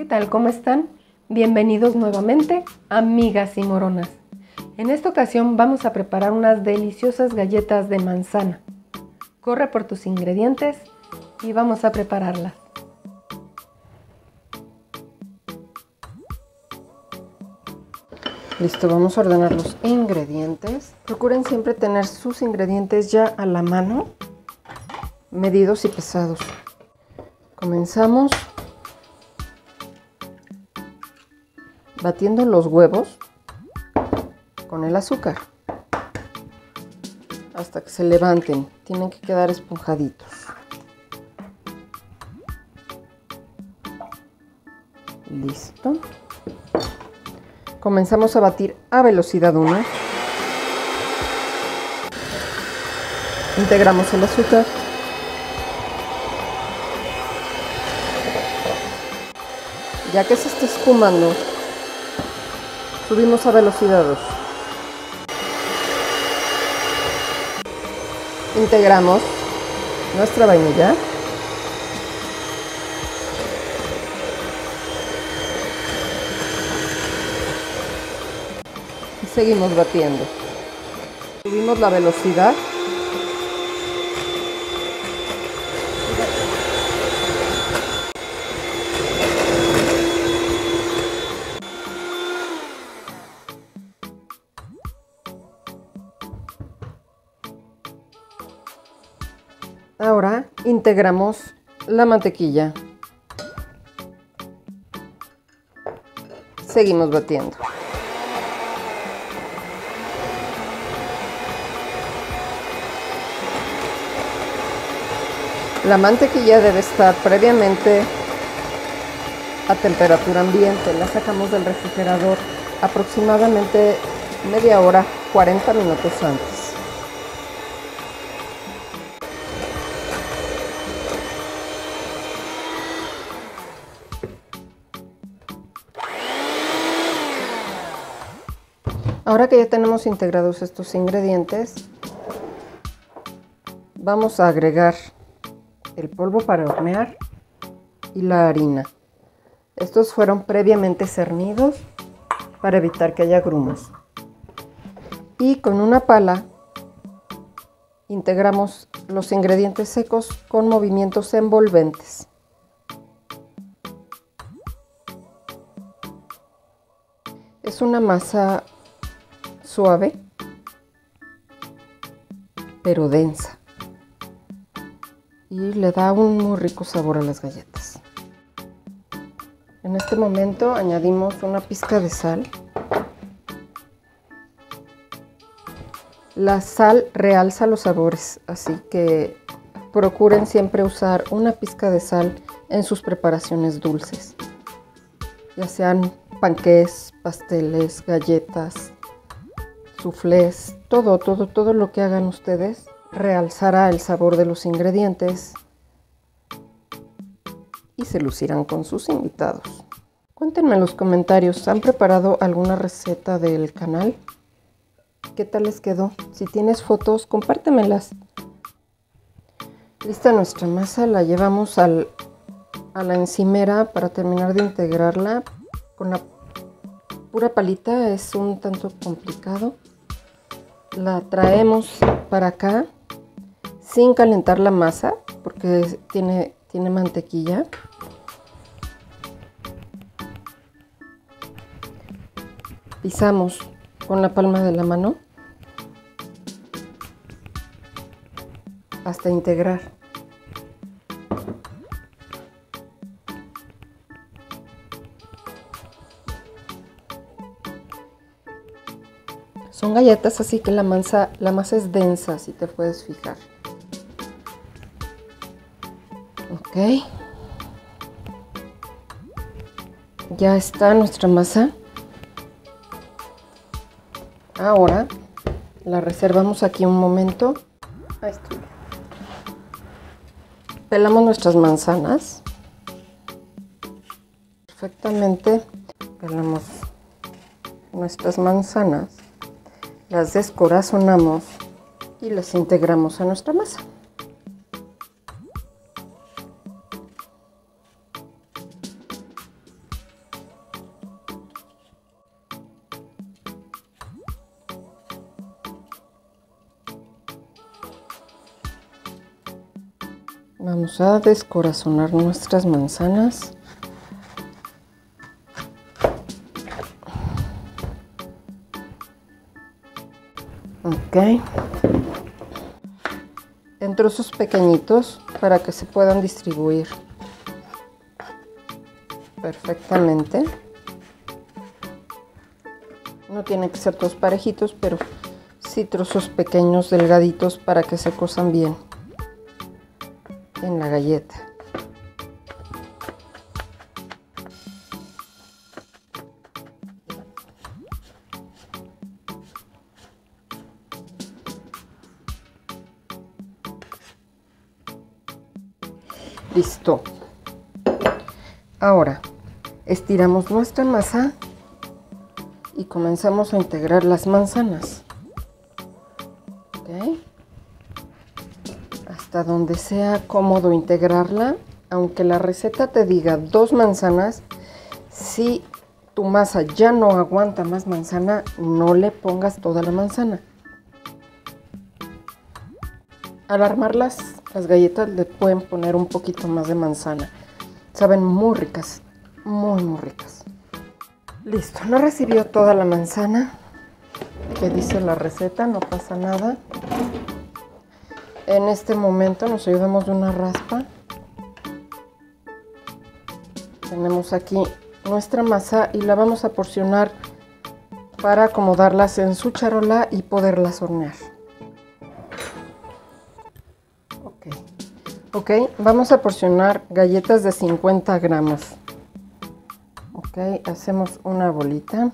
¿Qué tal? ¿Cómo están? Bienvenidos nuevamente, amigas y moronas. En esta ocasión vamos a preparar unas deliciosas galletas de manzana. Corre por tus ingredientes y vamos a prepararlas. Listo, vamos a ordenar los ingredientes. Procuren siempre tener sus ingredientes ya a la mano, medidos y pesados. Comenzamos batiendo los huevos con el azúcar hasta que se levanten. Tienen que quedar esponjaditos. Listo. Comenzamos a batir a velocidad 1. Integramos el azúcar. Ya que se está espumando, subimos a velocidad 2. Integramos nuestra vainilla. Y seguimos batiendo. Subimos la velocidad. Ahora integramos la mantequilla. Seguimos batiendo. La mantequilla debe estar previamente a temperatura ambiente. La sacamos del refrigerador aproximadamente media hora, 40 minutos antes. Ahora que ya tenemos integrados estos ingredientes, vamos a agregar el polvo para hornear y la harina. Estos fueron previamente cernidos para evitar que haya grumos. Y con una pala integramos los ingredientes secos con movimientos envolventes. Es una masa suave, pero densa, y le da un muy rico sabor a las galletas. En este momento añadimos una pizca de sal. La sal realza los sabores, así que procuren siempre usar una pizca de sal en sus preparaciones dulces, ya sean panqués, pasteles, galletas, soufflés, todo lo que hagan ustedes realzará el sabor de los ingredientes y se lucirán con sus invitados. Cuéntenme en los comentarios, ¿han preparado alguna receta del canal? ¿Qué tal les quedó? Si tienes fotos, compártemelas. Lista nuestra masa, la llevamos a la encimera para terminar de integrarla. Con la pura palita es un tanto complicado. La traemos para acá sin calentar la masa porque tiene mantequilla. Pisamos con la palma de la mano hasta integrar. Son galletas, así que la masa es densa, si te puedes fijar. Ok. Ya está nuestra masa. Ahora la reservamos aquí un momento. Ahí está. Pelamos nuestras manzanas. Perfectamente. Pelamos nuestras manzanas. Las descorazonamos y las integramos a nuestra masa. Vamos a descorazonar nuestras manzanas. Ok. En trozos pequeñitos para que se puedan distribuir perfectamente. No tienen que ser todos parejitos, pero sí trozos pequeños, delgaditos, para que se cosan bien en la galleta. Listo. Ahora estiramos nuestra masa y comenzamos a integrar las manzanas. ¿Okay? Hasta donde sea cómodo integrarla, aunque la receta te diga 2 manzanas, si tu masa ya no aguanta más manzana, no le pongas toda la manzana. Al armar las galletas le pueden poner un poquito más de manzana. Saben muy ricas, muy ricas. Listo, no recibió toda la manzana que dice la receta, no pasa nada. En este momento nos ayudamos de una raspa. Tenemos aquí nuestra masa y la vamos a porcionar para acomodarlas en su charola y poderlas hornear. Ok, vamos a porcionar galletas de 50 gramos. Ok, hacemos una bolita.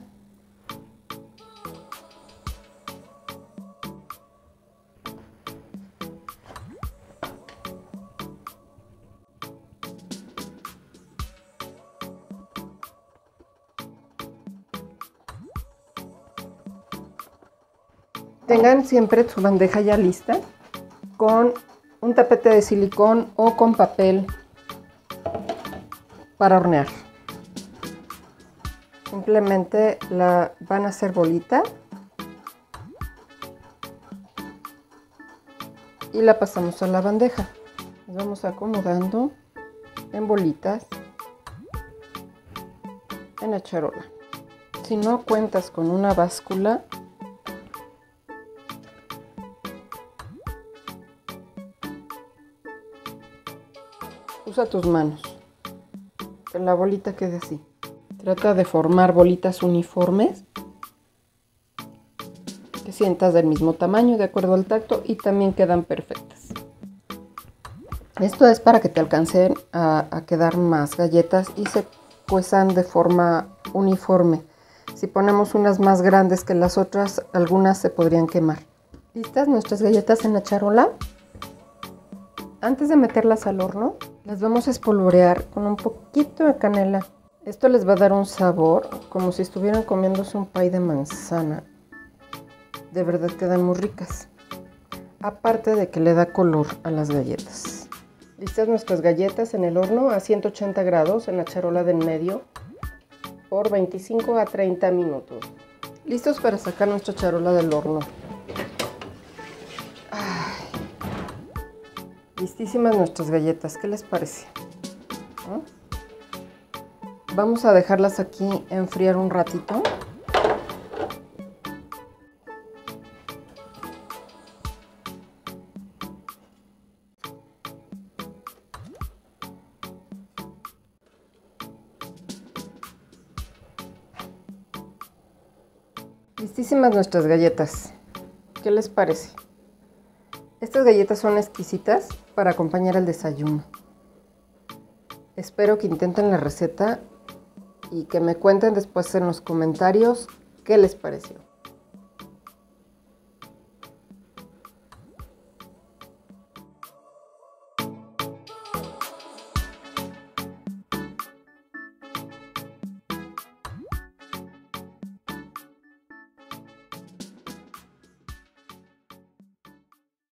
Tengan siempre su bandeja ya lista con un tapete de silicón o con papel para hornear. Simplemente la van a hacer bolita y la pasamos a la bandeja. Las vamos acomodando en bolitas en la charola. Si no cuentas con una báscula, usa tus manos, que la bolita quede así. Trata de formar bolitas uniformes, que sientas del mismo tamaño de acuerdo al tacto y también quedan perfectas. Esto es para que te alcancen a quedar más galletas y se cuezan de forma uniforme. Si ponemos unas más grandes que las otras, algunas se podrían quemar. ¿Listas nuestras galletas en la charola? Antes de meterlas al horno, las vamos a espolvorear con un poquito de canela. Esto les va a dar un sabor como si estuvieran comiéndose un pay de manzana. De verdad quedan muy ricas. Aparte de que le da color a las galletas. Listas nuestras galletas en el horno a 180 grados en la charola de en medio por 25 a 30 minutos. Listos para sacar nuestra charola del horno. Listísimas nuestras galletas, ¿qué les parece? ¿No? Vamos a dejarlas aquí enfriar un ratito. Listísimas nuestras galletas, ¿qué les parece? Estas galletas son exquisitas para acompañar el desayuno. Espero que intenten la receta y que me cuenten después en los comentarios qué les pareció.